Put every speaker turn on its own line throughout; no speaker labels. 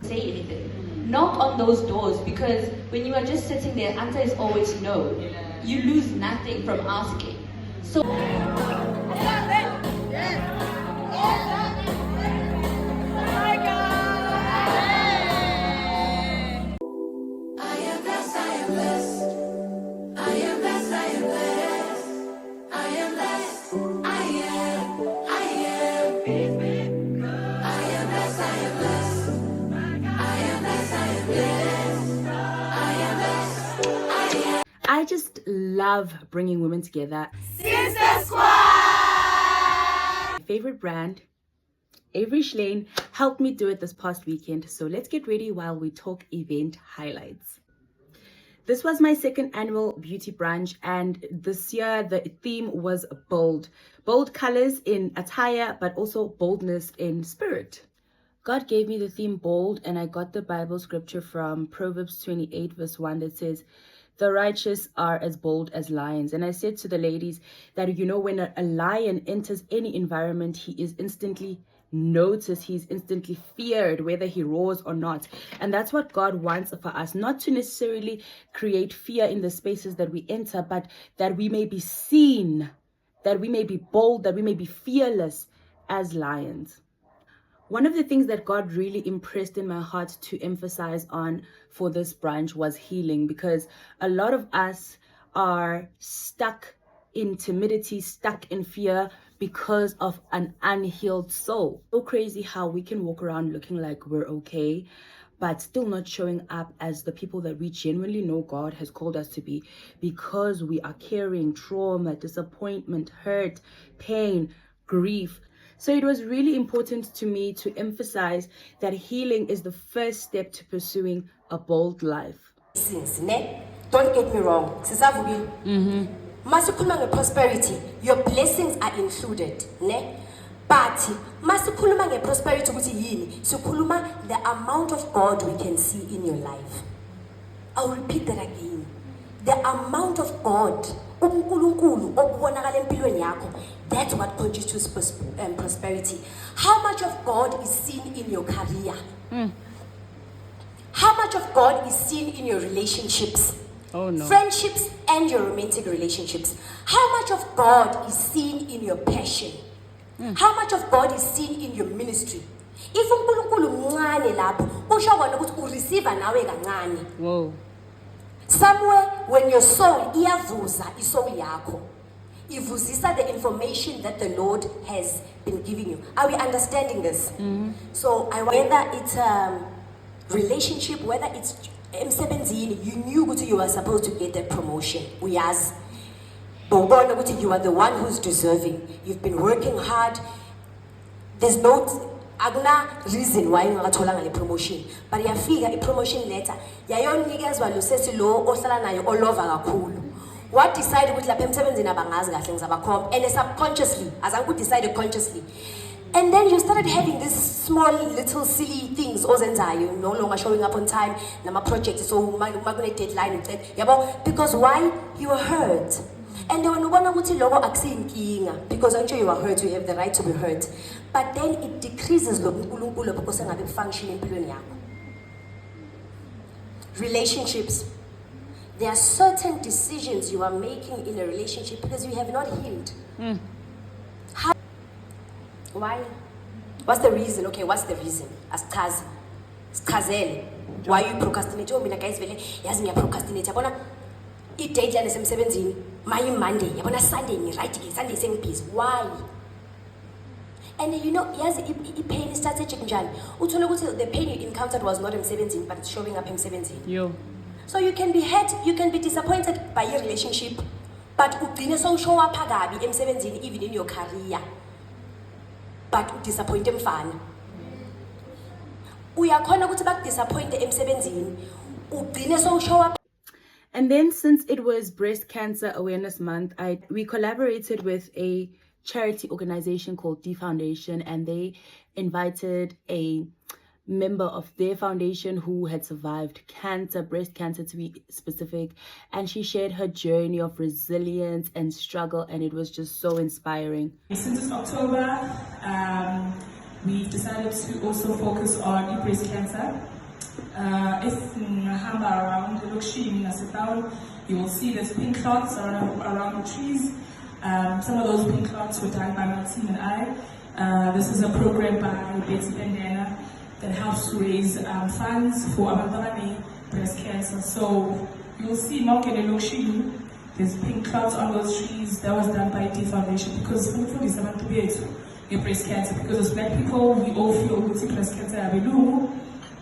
Say anything. Knock on those doors, because when you are just sitting there, answer is always no. You lose nothing from asking. So
I just love bringing women together.
Sister Squad!
My favorite brand, Avery Schlein, helped me do it this past weekend. So let's get ready while we talk event highlights. This was my second annual beauty brunch, and this year the theme was bold. Bold colors in attire, but also boldness in spirit. God gave me the theme bold, and I got the Bible scripture from Proverbs 28 verse 1 that says, "The righteous are as bold as lions." And I said to the ladies that, you know, when a lion enters any environment, he is instantly noticed, he's instantly feared, whether he roars or not. And that's what God wants for us, not to necessarily create fear in the spaces that we enter, but that we may be seen, that we may be bold, that we may be fearless as lions. One of the things that God really impressed in my heart to emphasize on for this brunch was healing, because a lot of us are stuck in timidity, stuck in fear because of an unhealed soul. So crazy how we can walk around looking like we're okay, but still not showing up as the people that we genuinely know God has called us to be, because we are carrying trauma, disappointment, hurt, pain, grief. So it was really important to me to emphasize that healing is the first step to pursuing a bold life.
Don't get me wrong. Masikhuluma nge-prosperity, your blessings are included. But masikhuluma nge-prosperity ukuthi yini, sikhuluma the amount of God we can see in your life. I'll repeat that again. The amount of God, uNkulunkulu okubonakala empilweni yakho, that's what constitutes prosperity. How much of God is seen in your career? How much of God is seen in your relationships?
Oh no.
Friendships and your romantic relationships. How much of God is seen in your passion? How much of God is seen in your ministry? If uNkulunkulu mncane lapho, usho kona ukuthi ureceive nawe kancane.
Whoa.
Somewhere when your soul iyavuza isoul yakho, ivuzisa the information that the Lord has been giving you. Are we understanding this? So whether it's relationship, whether it's emsebenzini, you knew ukuthi you were supposed to get that promotion. Uyazi. Bawubona ukuthi you are the one who's deserving. You've been working hard. There's no reason why ungatholanga le promotion. But yafika i-promotion letter yayonikezwa lo sesi lo ohlala nayo olova kakhulu. What decided ukuthi lapha emsebenzini abangazi kahle ngizabakhomba, and subconsciously, azange udecide consciously. And then you started having these small little silly things ozenzayo, no longer showing up on time, nama project, so magune deadline, because why? You were hurt. And then when you want to logo akuyinkinga, because I'm sure you are hurt, you have the right to be hurt. But then it decreases lo uNkulunkulu because engabe function empilweni yakho. Relationships. There are certain decisions you are making in a relationship because you have not healed. How? Why? What's the reason? Okay, what's the reason? Asichazele. Why you procrastinate? Oh, mina guys vele yazi ngiya procrastinate. Yabona i-deadline esemsebenzini, my Monday. Yabona Sunday ni right ke, Sunday sengibusy. Why? And you know, yazi i-pain strategic njani. Uthola ukuthi the pain you encountered was not emsebenzini, but it's showing up emsebenzini.
Yo.
So you can be hurt, you can be disappointed by your relationship, but ugcine so show up kabi emsebenzini, even in your career. But disappoint mfana. Uyakhona ukuthi bakudisappoint emsebenzini, ugcine so show up.
And then since it was Breast Cancer Awareness Month, we collaborated with a charity organization called D Foundation, and they invited a member of their foundation who had survived cancer, breast cancer to be specific, and she shared her journey of resilience and struggle, and it was just so inspiring.
Since it's October, we've decided to also focus on breast cancer. If Nahamba around the Lokshini town, you will see there's pink clots around the trees. Some of those pink clots were done by my team and I. This is a program by Beauty Brunch that helps raise funds for Abantwana breast cancer. So you'll see Mongele Lokshini, there's pink clouds on those trees. That was done by D Foundation because hopefully someone to be able to get breast cancer. Because as black people, we all feel we breast cancer,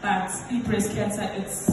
but in breast cancer, it's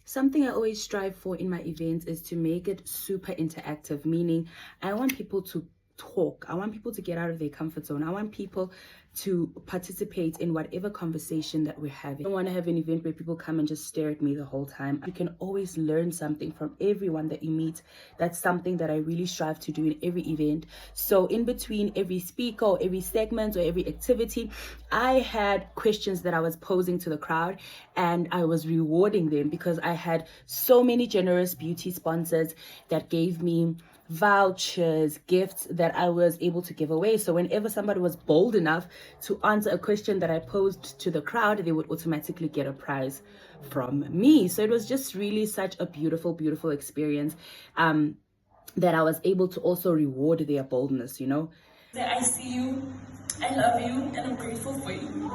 something I always strive for in my events is to make it super interactive, meaning I want people to talk. I want people to get out of their comfort zone. I want people to participate in whatever conversation that we're having. I don't want to have an event where people come and just stare at me the whole time. You can always learn something from everyone that you meet. That's something that I really strive to do in every event. So in between every speaker or every segment or every activity, I had questions that I was posing to the crowd and I was rewarding them because I had so many generous beauty sponsors that gave me vouchers, gifts that I was able to give away. So whenever somebody was bold enough to answer a question that I posed to the crowd, they would automatically get a prize from me. So it was just really such a beautiful experience that I was able to also reward their boldness, you know.
I see you, I love you, and I'm grateful for you.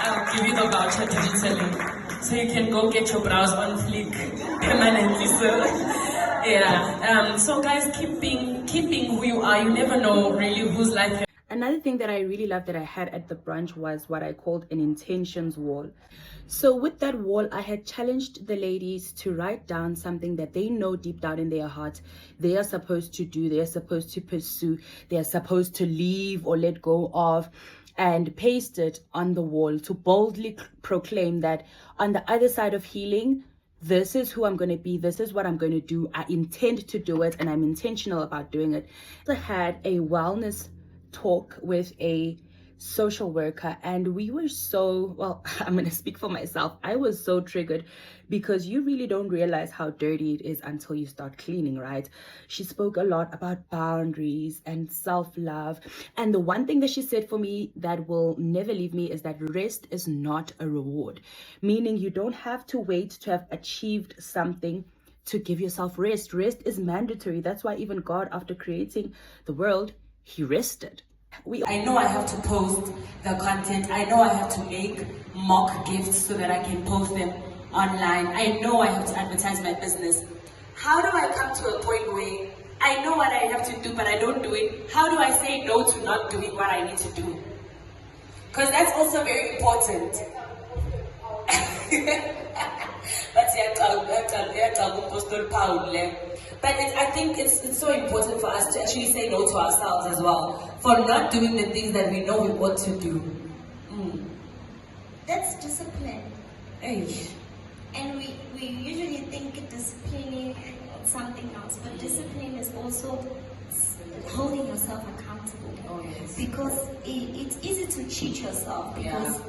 I'll give you the voucher digitally, so you can go get your brows on fleek permanently, so yeah. So guys, keep being who you are. You never know really whose life you're.
Another thing that I really loved that I had at the brunch was what I called an intentions wall. So with that wall, I had challenged the ladies to write down something that they know deep down in their heart they are supposed to do, they are supposed to pursue, they are supposed to leave or let go of, and paste it on the wall to boldly proclaim that on the other side of healing, this is who I'm going to be, this is what I'm going to do, I intend to do it, and I'm intentional about doing it. I had a wellness talk with a social worker and we were so, well, I'm going to speak for myself, I was so triggered because you really don't realize how dirty it is until you start cleaning, right? She spoke a lot about boundaries and self-love, and the one thing that she said for me that will never leave me is that rest is not a reward, meaning you don't have to wait to have achieved something to give yourself rest. Rest is mandatory. That's why even God, after creating the world, he rested.
I know I have to post the content. I know I have to make mock gifts so that I can post them online. I know I have to advertise my business. How do I come to a point where I know what I have to do but I don't do it? How do I say no to not doing what I need to do? Because that's also very important. But I think it's so important for us to actually say no to ourselves as well, for not doing the things that we know we want to do.
That's discipline.
Hey.
And we usually think disciplining something else, but discipline is also holding yourself accountable.
Oh, yes.
Because it's easy to cheat yourself because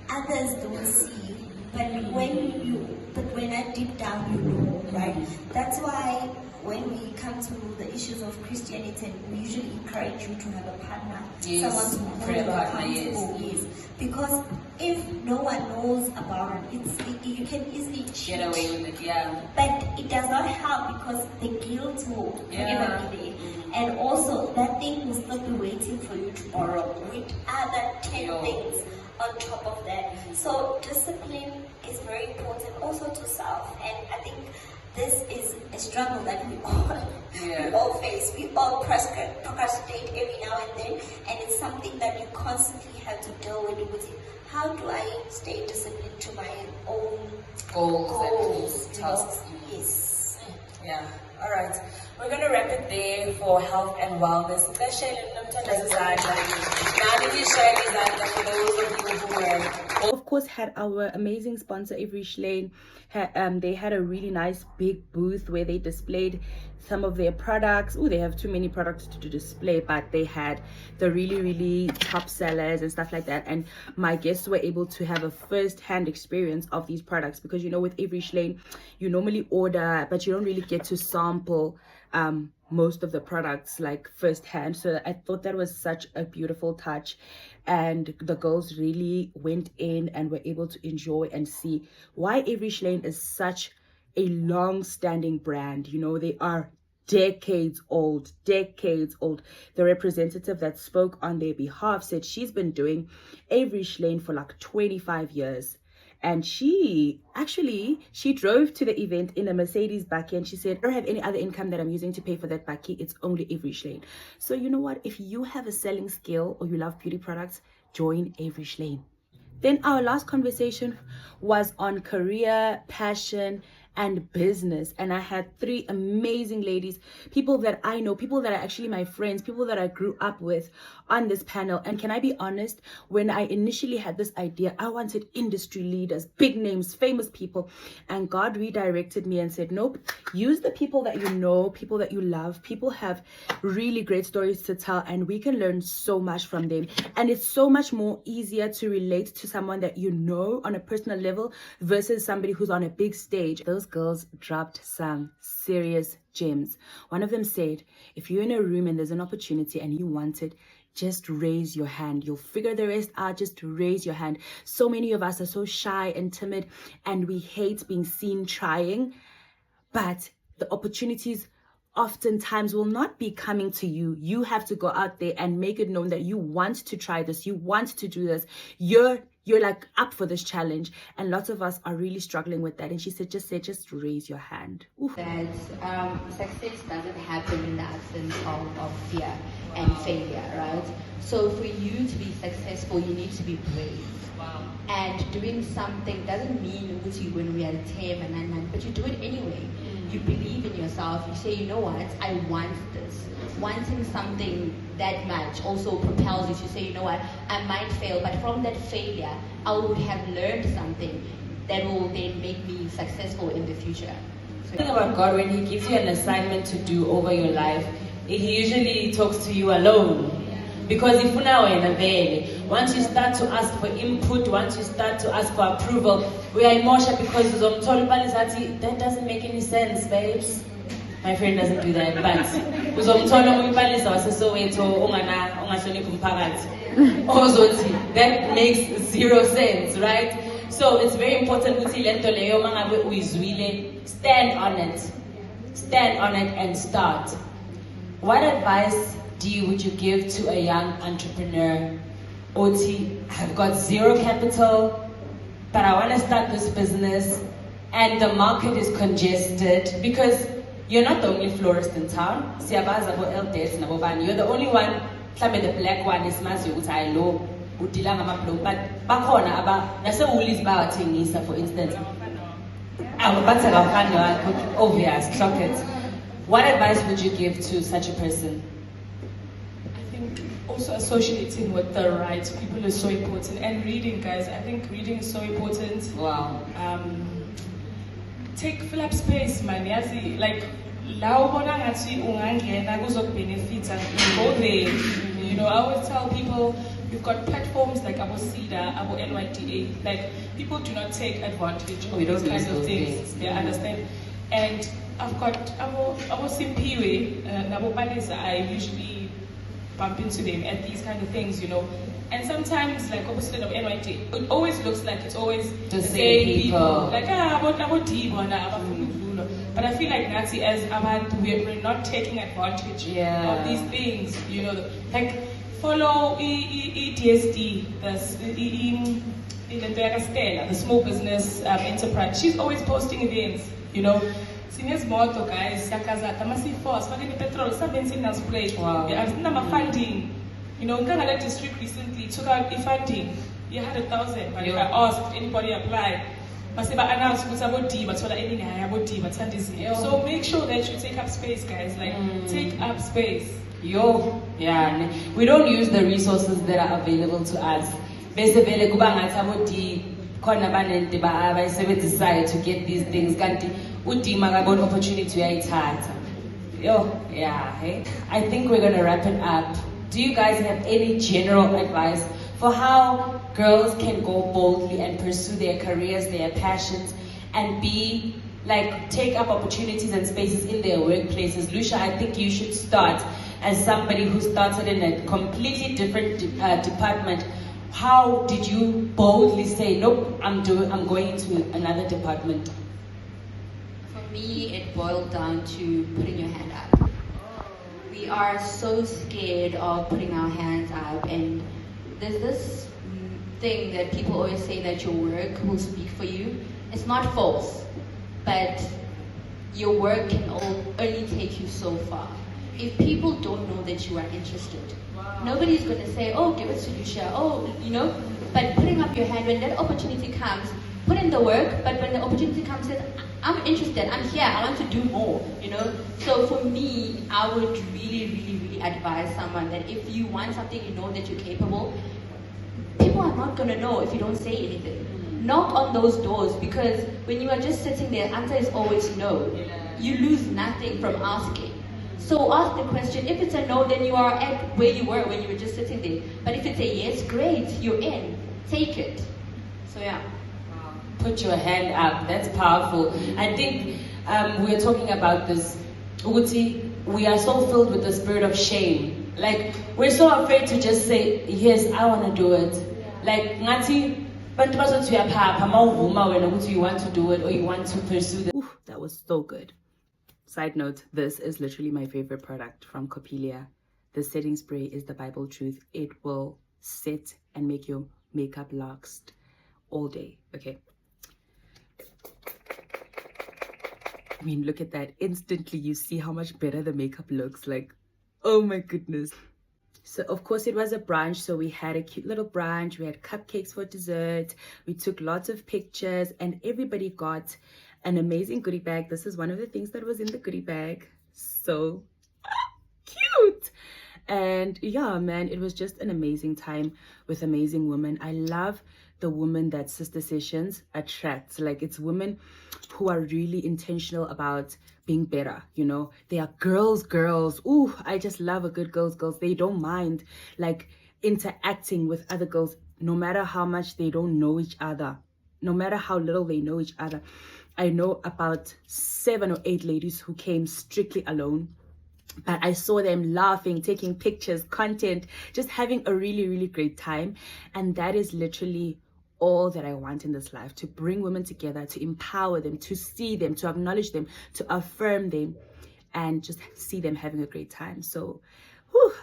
others don't see. But when I deep down, you know, right? That's why when we come to the issues of Christianity, we usually encourage you to have a partner, someone to hold you accountable. Yes. Because if no one knows about it, you can easily cheat.
Get away with it, yeah.
But it does not help because the guilt will forever be there. And also, that thing will still be waiting for you tomorrow with other 10 things on top of that. So discipline is very important also to self, and I think this is a struggle that we all face. We all procrastinate every now and then, and it's something that you constantly have to deal with. How do I stay disciplined to my own
goals and tasks?
Yes.
Yeah. All right, we're going to wrap it there for health and wellness. For those of you who were...
Of course, had our amazing sponsor Avery Schlane. They had a really nice big booth where they displayed some of their products. Oh, they have too many products to display, but they had the really top sellers and stuff like that. And my guests were able to have a first-hand experience of these products, because you know, with Avery Schlane, you normally order, but you don't really get to sample most of the products like firsthand. So I thought that was such a beautiful touch, and the girls really went in and were able to enjoy and see why Avery Schlane is such a long-standing brand. You know, they are decades old. The representative that spoke on their behalf said she's been doing Avery Schlane for like 25 years. And she drove to the event in a Mercedes bakkie, and she said, I don't have any other income that I'm using to pay for that bakkie. It's only Avery Schlane. So you know what? If you have a selling skill or you love beauty products, join Avery Schlane. Then our last conversation was on career, passion, and business. And I had 3 amazing ladies, people that I know, people that are actually my friends, people that I grew up with on this panel. And can I be honest, when I initially had this idea, I wanted industry leaders, big names, famous people. And God redirected me and said, nope, use the people that you know, people that you love. People have really great stories to tell, and we can learn so much from them. And it's so much more easier to relate to someone that you know on a personal level versus somebody who's on a big stage. Those girls dropped some serious gems. One of them said, if you're in a room and there's an opportunity and you want it, just raise your hand. You'll figure the rest out. Just raise your hand. So many of us are so shy and timid, and we hate being seen trying, but the opportunities oftentimes will not be coming to you. You have to go out there and make it known that you want to try this, you want to do this, you're like up for this challenge. And lots of us are really struggling with that. And she said, just raise your hand. Oof.
That success doesn't happen in the absence of fear and failure, right? So for you to be successful, you need to be brave. Wow. And doing something doesn't mean when we are 10 and 9 months, but you do it anyway. You believe in yourself. You say, you know what, I want this. Wanting something that much also propels you to say, you know what, I might fail, but from that failure, I would have learned something that will then make me successful in the future.
The thing about God, when He gives you an assignment to do over your life, He usually talks to you alone. Because if once you start to ask for input, once you start to ask for approval, we are emotional because that doesn't make any sense, babes. My friend doesn't do that, but that makes zero sense, right? So it's very important to stand on it and start. What advice would you give to a young entrepreneur? Oti, I've got zero capital, but I want to start this business, and the market is congested, because you're not the only florist in town. You're the only one. The black one is but for instance. Obvious, chocolate. What advice would you give to such a person?
Also, associating with the right people is so important, and reading, guys. I think reading is so important.
Wow.
Fill up space, man. Like, benefits and go there. You know, I always tell people, we've got platforms like Abo CEDA, Abo NYTA. Like, people do not take advantage of these kinds of things. They understand. And I've got Abo Simpiwe, Abo Palisa. I usually bump into them at these kind of things, you know. And sometimes, like opposite of NYT, it always looks like it's always the same people. Like, but I feel like Nazi, as we're not taking advantage of these things, you know. Like, follow EDSD, the small business enterprise. She's always posting events, you know. Seniors motto, guys, Sakazata, massive force, fucking petrol, something signals plate. I've seen them funding. You know, Canada district recently took out the funding. You had 1,000, but if I asked anybody apply, Mase ba announce ukuthi abo D bathola eningi hayi abo D bathanda izinto. So make sure that you take up space, guys. Like take up space.
Yo, yeah. We don't use the resources that are available to us. Bese vele kuba ngathi abo D khona banento abayisebenzisa to get these things. Kanti uD makabona opportunity uyayithatha. Yo, yeah. Hey. I think we're gonna wrap it up. Do you guys have any general advice for how girls can go boldly and pursue their careers, their passions, and be like take up opportunities and spaces in their workplaces? Lucia, I think you should start as somebody who started in a completely different department. How did you boldly say, nope, I'm going into another department?
For me, it boiled down to putting your hand up. We are so scared of putting our hands up, and there's this thing that people always say that your work will speak for you. It's not false, but your work can only take you so far. If people don't know that you are interested, nobody's going to say, oh, give it to Lucia, oh, you know, but putting up your hand, when that opportunity comes, put in the work, but when the opportunity comes, says, I'm interested, I'm here, I want to do more, you know. So for me, I would really advise someone that if you want something, you know that you're capable, people are not going to know if you don't say anything. Knock on those doors, because when you are just sitting there, the answer is always no. You lose nothing from asking. So ask the question. If it's a no, then you are at where you were when you were just sitting there. But if it's a yes, great, you're in. Take it. So yeah.
Put your hand up. That's powerful. I think we're talking about this. Uguti, we are so filled with the spirit of shame. Like, we're so afraid to just say, yes, I want to do it. Like, ngati, you want to do it or you want to pursue it.
Oof, that was so good. Side note, this is literally my favorite product from Copelia. The setting spray is the Bible truth. It will set and make your makeup last all day. Okay. I mean, look at that. Instantly, you see how much better the makeup looks. Like, oh my goodness. So, of course, it was a brunch. So we had a cute little brunch. We had cupcakes for dessert. We took lots of pictures and everybody got an amazing goodie bag. This is one of the things that was in the goodie bag. So cute. And yeah, man, it was just an amazing time with amazing women. I love the women that Sister Sessions attracts. Like, it's women who are really intentional about being better, you know. They are girls. Ooh, I just love a good girls. They don't mind like interacting with other girls, no matter how much they don't know each other, no matter how little they know each other. I know about 7 or 8 ladies who came strictly alone, but I saw them laughing, taking pictures, content, just having a really great time. And that is literally all that I want in this life, to bring women together, to empower them, to see them, to acknowledge them, to affirm them, and just see them having a great time. So, whew.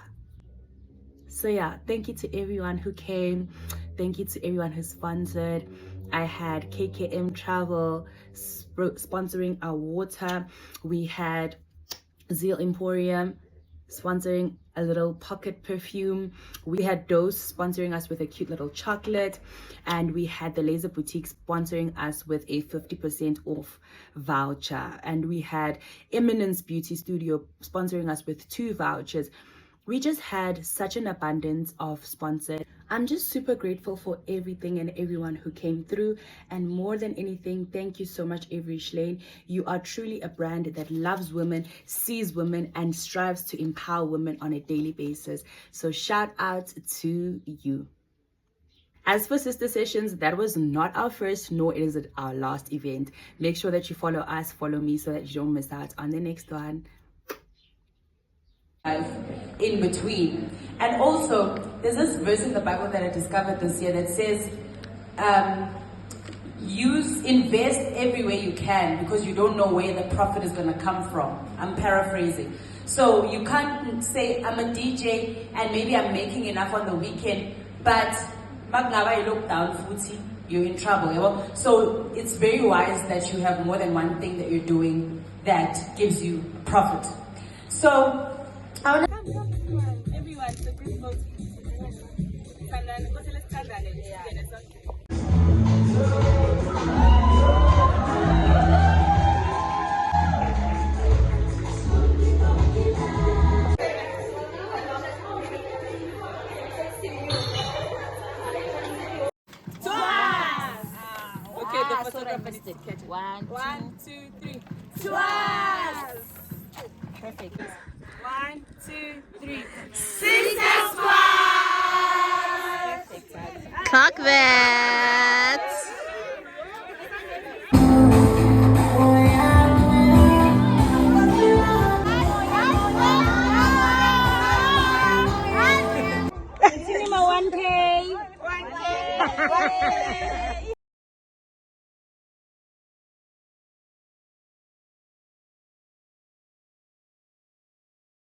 So yeah, thank you to everyone who came. Thank you to everyone who sponsored. I had KKM Travel sponsoring our water. We had Zeal Emporium sponsoring a little pocket perfume. We had Dose sponsoring us with a cute little chocolate. And we had the Laser Boutique sponsoring us with a 50% off voucher. And we had Eminence Beauty Studio sponsoring us with 2 vouchers. We just had such an abundance of sponsors. I'm just super grateful for everything and everyone who came through. And more than anything, thank you so much, Avery Schlane. You are truly a brand that loves women, sees women, and strives to empower women on a daily basis. So shout out to you. As for Sister Sessions, that was not our first, nor is it our last event. Make sure that you follow us, follow me, so that you don't miss out on the next one.
In between. And also, there's this verse in the Bible that I discovered this year that says, invest everywhere you can, because you don't know where the profit is going to come from. I'm paraphrasing. So you can't say, I'm a DJ and maybe I'm making enough on the weekend, but you look down, you're in trouble. You know? So it's very wise that you have more than one thing that you're doing that gives you profit. So I want to everyone, the group voting.
One,
One, two, three.
Twice. Perfect.
1, 2, 3.